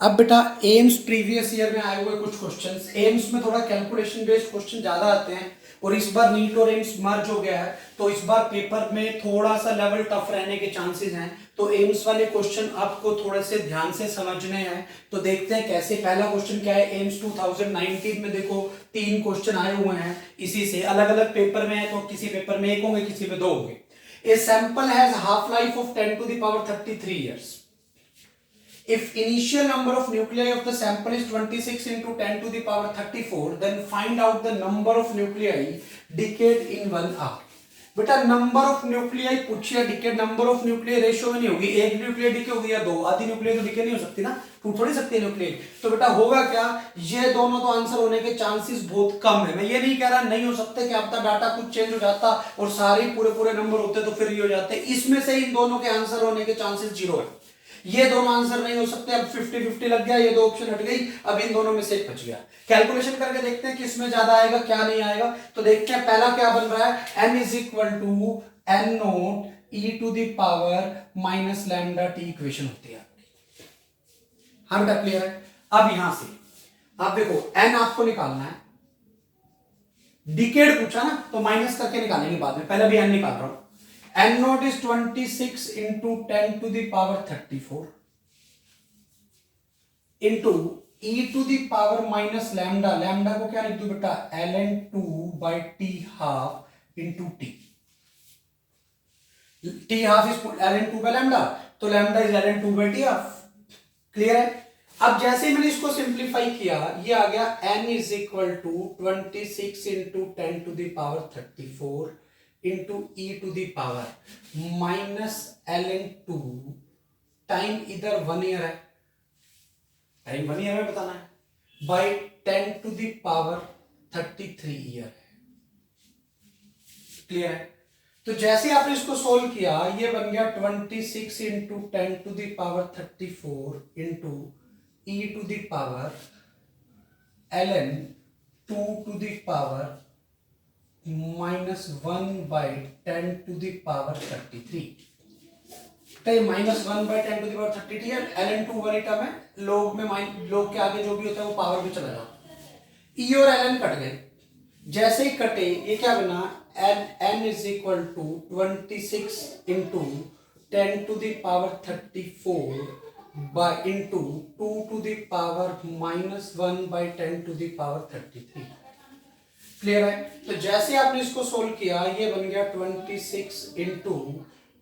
अब बेटा AIIMS previous year में आए हुए कुछ क्वेश्चंस, एम्स में थोड़ा कैलकुलेशन बेस्ड क्वेश्चन ज्यादा आते हैं और इस बार नीट और एम्स मर्ज हो गया है तो इस बार पेपर में थोड़ा सा लेवल टफ रहने के चांसेस हैं। तो एम्स वाले क्वेश्चन आपको थोड़े से ध्यान से समझने हैं। तो देखते हैं कैसे। पहला क्वेश्चन क्या है, एम्स 2019 में देखो 3 क्वेश्चन आए हुए हैं, इसी से अलग अलग पेपर में है तो किसी पेपर में 1 होंगे, किसी में 2 होंगे। A sample has half life of 10 to the power 33 years. If initial number of nuclei of the sample is 26 into 10 to the power 34, then find out the number of nuclei decayed in 1 hour. बेटा number of nuclei पूछिए, decade number of nuclear ratio में नहीं होगी, एक nuclear decay होगी या 2, आधी nuclear तो डिके नहीं हो सकती ना, टूट थोड़ी सकती है न्यूक्लियर। तो बेटा होगा क्या, ये दोनों तो आंसर होने के चांसेस बहुत कम है। मैं ये नहीं कह रहा नहीं हो सकते कि आपका डाटा कुछ चेंज हो जाता और सारे पूरे पूरे नंबर होते तो फिर ये हो जाते, इसमें से इन दोनों के आंसर होने के चांसेस 0 है। ये दोनों आंसर नहीं हो सकते। अब 50-50 लग गया, ये 2 ऑप्शन हट गई, अब इन दोनों में से एक बच गया। कैलकुलेशन करके देखते हैं किसमें ज्यादा आएगा क्या नहीं आएगा। तो देखते हैं पहला क्या बन रहा है, n is equal to n naught e to the power minus lambda t equation होती है। हम तक क्लियर है। अब यहां से आप देखो n आपको निकालना है, डिकेड पूछा ना तो माइनस करके निकालेंगे बाद में, पहले भी n निकाल रहा हूं। n note is 26 into 10 to the power 34 into e to the power minus lambda, lambda को क्या लिख दूं बेटा, ln2 by t half into t, t half is ln2 by lambda, तो lambda is ln2 by t half। Clear है। अब जैसे ही मैंने इसको सिंप्लीफाई किया, ये आ गया n is equal to 26 into 10 to the power 34 into e to the power minus ln2, time इधर 1 ईयर है, टाइम 1 ईयर में बताना है, by 10 to the power 33 year है। क्लियर है। तो जैसे आपने इसको सोल्व किया, ये बन गया 26 into 10 to the power 34 into e to the power ln 2 to the power -1 by 10 to the power 33। तो -1 by 10 to the power 33 है, ln2 वाली टर्म है, लोग में लोग के आगे जो भी होता है वो पावर में चला जाता है। e और ln कट गए, जैसे ही कटे ये क्या बना, n is equal to 26 into 10 to the power 34 by into 2 to the power -1 by 10 to the power 33। Clear है। तो जैसे आपने इसको सोल्व किया, ये बन गया 26 into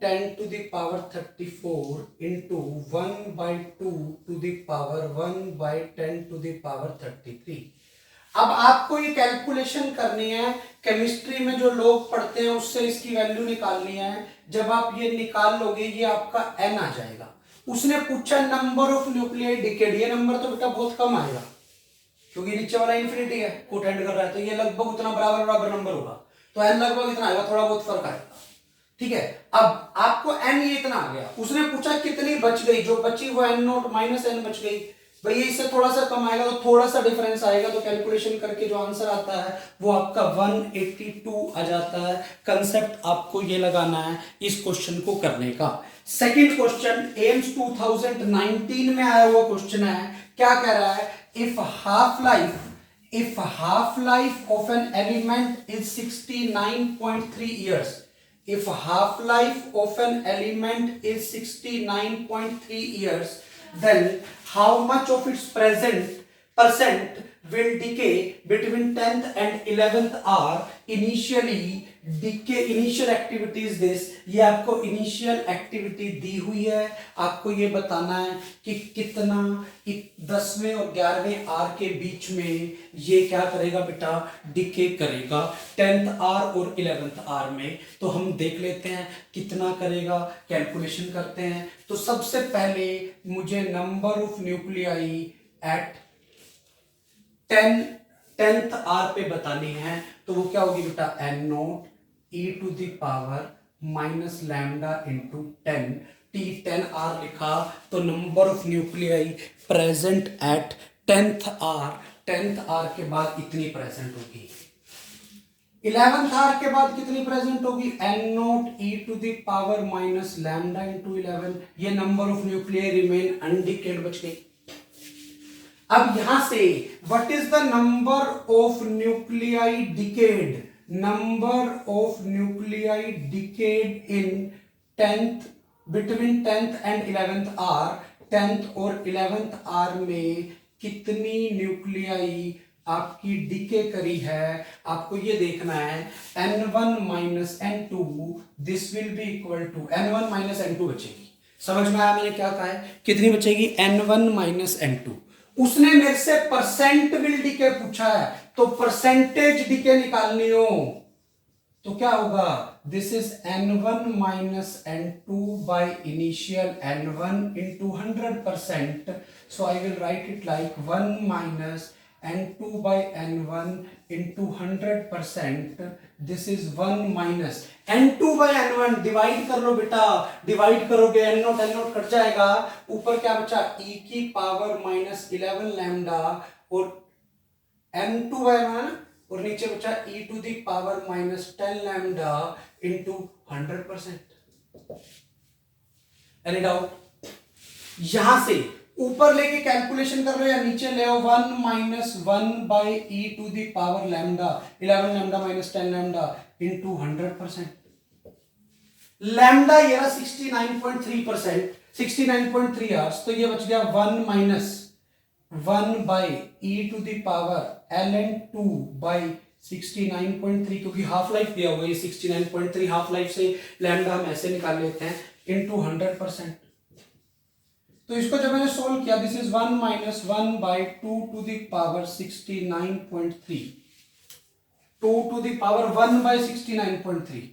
10 to the power 34 into 1 by 2 to the power 1 by 10 to the power 33। अब आपको ये कैलकुलेशन करनी है, केमिस्ट्री में जो लोग पढ़ते हैं उससे इसकी वैल्यू निकालनी है। जब आप ये निकाल लोगे, ये आपका n आ जाएगा। उसने पूछा नंबर ऑफ न्यूक्लियाई डिकेड, ये नंबर तो बेटा बहुत कम आएगा क्योंकि नीचे वाला इन्फिनिटी है, कोटेंड कर रहा है, तो ये लगभग उतना बराबर बराबर नंबर होगा, तो n लगभग इतना आएगा, थोड़ा बहुत फर्क आएगा। ठीक है। अब आपको n ये इतना आ गया, उसने पूछा कितनी बच गई, जो बची वो n नोट माइनस n बच गई, भाई इससे थोड़ा सा कम आएगा तो थोड़ा सा डिफरेंस आएगा, तो कैलकुलेशन करके जो आंसर आता है वो आपका 182 आ जाता है। कंसेप्ट आपको ये लगाना है इस क्वेश्चन को करने का। सेकंड क्वेश्चन एम्स 2019 में आया हुआ क्वेश्चन है। क्या कह रहा है, if half life of an element is 69.3 years, if half life of an element is 69.3 years, then how much of its percent will decay between 10th and 11th hour? Initial activity is this, ये आपको initial activity दी हुई है, आपको ये बताना है कि कितना 10वें और 11वें आर के बीच में ये क्या करेगा बेटा, डिके करेगा 10th आर और 11th आर में। तो हम देख लेते हैं कितना करेगा, कैलकुलेशन करते हैं। तो सबसे पहले मुझे number of nuclei at 10th hour पे बतानी है, तो वो क्या होगी बेटा, n naught e to the power minus lambda into 10, t 10 hour लिखा, तो number of nuclei present at 10th hour के बाद इतनी प्रेजेंट होगी, 11th आर के बाद कितनी प्रेजेंट होगी, n naught e to the power minus lambda into 11। ये number of nuclei remain undecayed बच गई। अब यहां से what is the number of nuclei decayed, number of nuclei decayed in 10th, between 10th and 11th hour, 10th और 11th are में कितनी nuclei आपकी डिके करी है, आपको ये देखना है। n1 minus n2 this will be equal to n1 minus n2 बचेगी। समझ में आया मैंने क्या कहा है, कितनी बचेगी, n1 माइनस n2। उसने मेरे से परसेंट विल डिके पूछा है, तो परसेंटेज डिके निकालनी हो तो क्या होगा, this is n1 minus n2 by initial n1 into 100%, so I will right it like 1 minus n2 by n1 into 100%, this is 1 minus n2 by n1, divide कर लो बेटा, डिवाइड करोगे n0 कट जाएगा, ऊपर क्या बचा e की power minus 11 lambda और n2 by n1 और नीचे बचा e to the power minus 10 lambda into 100%। Any doubt, यहां से ऊपर लेके कैलकुलेशन कर रहे हो या नीचे ले आओ, 1 minus 1 by e to the power lambda 11 lambda minus 10 lambda into 100%। Lambda ये रहा 69.3%, 69.3 आवर्स, तो ये बच गया 1 minus 1 by e to the power ln2 by 69.3, क्योंकि हाफ लाइफ दिया हुआ है 69.3, हाफ लाइफ से लैम्डा हम ऐसे निकाल लेते हैं, इंटू 100%। तो इसको जब मैंने सोल्व किया, this is 1 minus 1 by 2 to the power 69.3, 2 to the power 1 by 69.3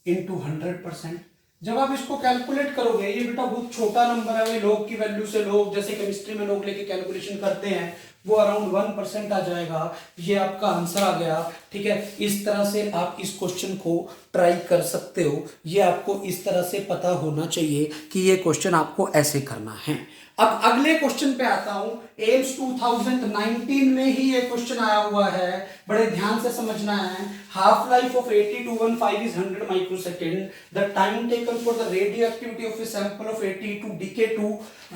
into 100%। जब आप इसको कैलकुलेट करोगे, ये बेटा बहुत छोटा नंबर है, वे लोग की वैल्यू से, लोग जैसे केमिस्ट्री में लोग लेके कैलकुलेशन करते हैं, वो अराउंड 1% आ जाएगा। ये आपका आंसर आ गया, ठीक है। इस तरह से आप इस क्वेश्चन को ट्राई कर सकते हो, ये आपको इस तरह से पता होना चाहिए कि ये क्वेश्चन आपको ऐसे करना है। अब अगले क्वेश्चन पे आता हूं, एम्स 2019 में ही ये क्वेश्चन आया हुआ है, बड़े ध्यान से समझना है। Half life of 8215 is 100 microsecond. The time taken for the radioactivity of a sample of 82 decay to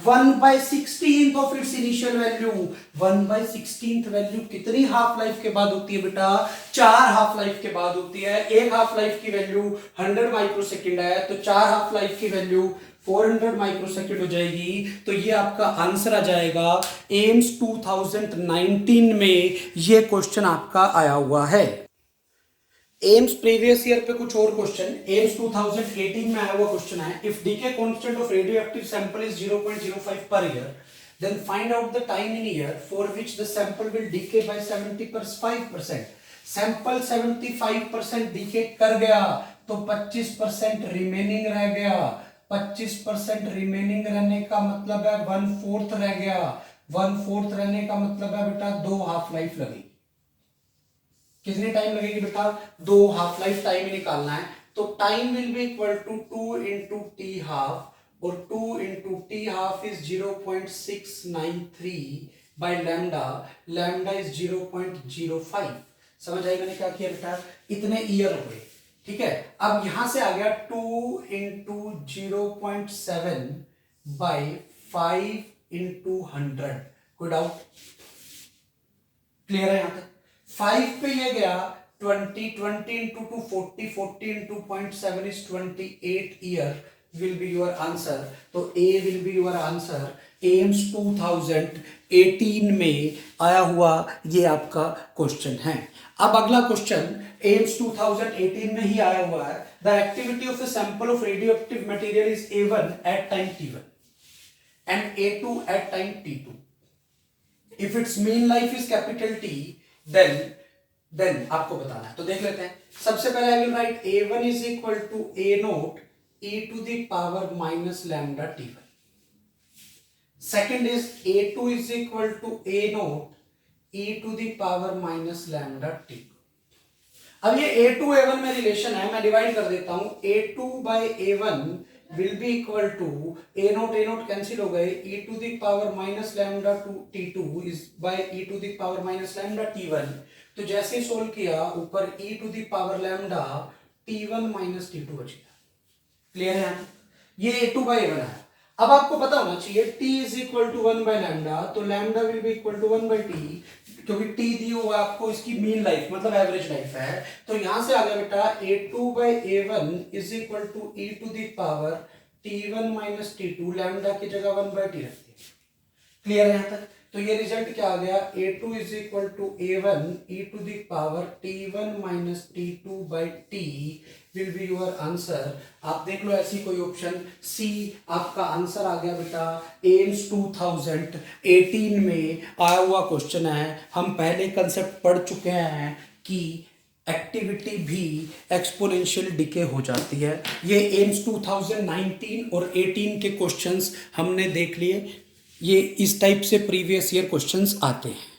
1/16th of its initial value. 1/16th value कितनी हाफ लाइफ के बाद होती है बेटा, 4 हाफ लाइफ के बाद होती है। एक हाफ लाइफ की वैल्यू 100 माइक्रोसेकंड है, तो 4 हाफ लाइफ की वैल्यू 400 माइक्रोसेकंड हो जाएगी। तो ये आपका आंसर आ जाएगा। एम्स 2019 में ये क्वेश्चन आपका आया हुआ है। एम्स प्रीवियस ईयर पे कुछ और क्वेश्चन, एम्स 2018 में आया हुआ क्वेश्चन है, if decay constant of radioactive sample is 0.05 per year, then find out the time in year for which the sample will decay by 75%। Sample 75% decay कर गया, तो 25% रिमेनिंग रह गया। 25% रिमेनिंग रहने का मतलब है 1/4 रह गया। 1/4 रहने का मतलब है बेटा 2 हाफ लाइफ लगेगी। कितनी टाइम लगेगी बेटा, 2 हाफ लाइफ टाइम ही निकालना है। तो time will be equal to 2 into t half, और 2 into t half is 0.693 by lambda, lambda is 0.05। समझ आई मैंने क्या किया बेटा, इतने ईयर हो गए, ठीक है। अब यहां से आ गया 2 इंटू 0.7 बाई 5 इंटू 100। कोई डाउट, क्लियर है यहां तक। 5 पे ये गया 20, 20 into 2 40, 40 into 0.7 is 28 year will be your answer। तो A will be your answer। AIIMS 2018 में आया हुआ ये आपका क्वेश्चन है। अब अगला क्वेश्चन एम्स 2018 में ही आया हुआ है। The activity of the sample of radioactive material is A1 at time T1 and A2 at time T2। If its mean life is capital T, then आपको बताना है। तो देख लेते हैं। सबसे पहले I will write A1 is equal to A naught e to the power minus lambda t1. Second is A2 is equal to A naught e to the power minus lambda t2. अब ये A2 A1 में relation है, मैं divide कर देता हूं। A2 by A1 will be equal to A naught cancel हो गए, e to the power minus lambda t2 is by e to the power minus lambda t1। तो जैसे ही सोल्व किया, ऊपर e to the power lambda t1 minus t2 बच गया। Clear है, ये A2 by A1 है। अब आपको पता होना चाहिए t इज इक्वल टू 1/λ, तो lambda will be equal to 1/t, क्योंकि t दी हुआ आपको इसकी मीन लाइफ मतलब एवरेज लाइफ है। तो यहां से आ गया बेटा a2/a1 is equal to e to the power t1 minus t2, lambda की जगह 1/t रख दिया। क्लियर है यहां तक? तो ये रिजल्ट क्या आ गया, a2 is equal to a1 e to the power t1 minus t2/t will be your answer. आप देख लो ऐसी कोई ऑप्शन सी आपका आंसर आ गया बेटा। एम्स 2018 में आया हुआ क्वेश्चन है। हम पहले कंसेप्ट पढ़ चुके हैं कि एक्टिविटी भी एक्सपोनेंशियल डिके हो जाती है। ये एम्स 2019 और 18 के क्वेश्चंस हमने देख लिए। ये इस टाइप से प्रीवियस ईयर क्वेश्चंस आते हैं।